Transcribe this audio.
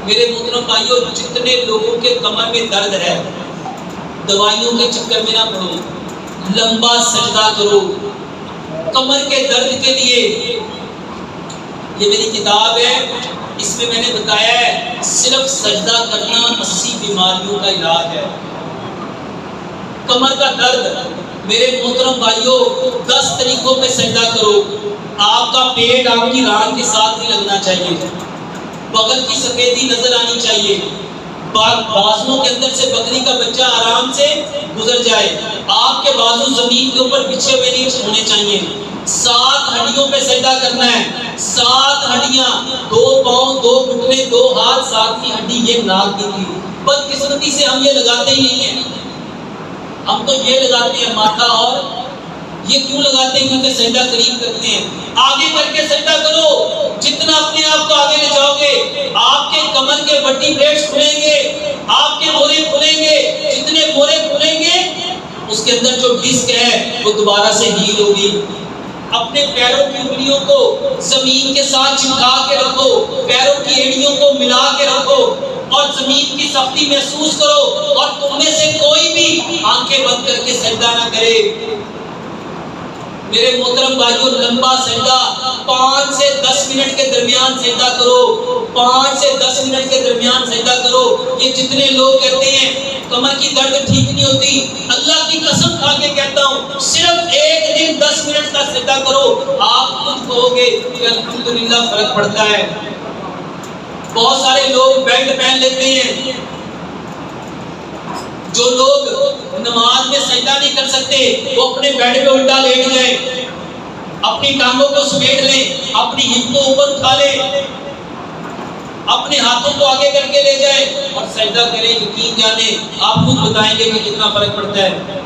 میرے محترم بھائیوں، جتنے لوگوں کے کمر میں درد ہے، دوائیوں کے چکر میں نہ پڑو، لمبا سجدہ کرو کمر کے درد کے لیے۔ یہ میری کتاب ہے، اس میں میں نے بتایا ہے صرف سجدہ کرنا 80 بیماریوں کا علاج ہے۔ کمر کا درد، میرے محترم بھائیوں 10 طریقوں پہ سجدہ کرو۔ آپ کا پیٹ آپ کی ران کے ساتھ نہیں لگنا چاہیے، بغل کی سفیدی نظر آنی چاہیے، بازوؤں کے اندر سے بکری کا بچہ آرام سے گزر جائے، آپ کے بازو زمین کے اوپر بچھے ہوئے نہیں ہونے چاہیے۔ 7 ہڈیوں پہ سجدہ کرنا ہے، 7 ہڈیاں، 2 پاؤں، 2 گھٹنے، 2 ہاتھ، 7ویں ہڈی یہ ناک کی۔ بدقسمتی سے ہم یہ لگاتے ہی نہیں ہیں، ہم تو یہ لگاتے ہیں ماتھا، اور یہ کیوں لگاتے ہیں؟ کیونکہ سجدہ قریب کرتے ہیں۔ آگے کر کے سجدہ کرو، جتنا اپنے آپ کو آگے لے جاؤ گے آپ کے کمر کے بٹی بلیڈز کھلیں گے، آپ کے مورے کھلیں گے، جتنے مورے کھلیں گے اس کے اندر جو ڈسک ہے وہ دوبارہ سے ہیل ہوگی۔ اپنے پیروں کی انگلیوں کو زمین کے ساتھ چپکا کے رکھو، پیروں کی ایڑیوں کو ملا کے رکھو اور زمین کی سختی محسوس کرو، اور تم میں سے کوئی بھی آنکھیں بند کر کے سجدہ نہ کرے۔ میرے محترم بھائیوں، لمبا سجدہ 5 سے 10 منٹ کے درمیان سجدہ کرو، 5 سے 10 منٹ کے درمیان سجدہ کرو۔ یہ جتنے لوگ کہتے ہیں کمر کی درد ٹھیک نہیں ہوتی، اللہ کی قسم کھا کے کہتا ہوں صرف ایک دن 10 منٹ کا سجدہ کرو، آپ خود کہو گے کہ الحمدللہ فرق پڑتا ہے۔ بہت سارے لوگ بیلٹ پہن لیتے ہیں، جو لوگ نماز میں سجدہ نہیں کر سکتے وہ اپنے بیڈ پہ الٹا لیٹ جائیں، اپنی ٹانگوں کو سمیٹ لیں، اپنی ہپ کو اوپر اٹھا لیں، اپنے ہاتھوں کو آگے کر کے لے جائیں اور سجدہ کریں۔ یقین جانیں آپ خود بتائیں گے کہ کتنا فرق پڑتا ہے۔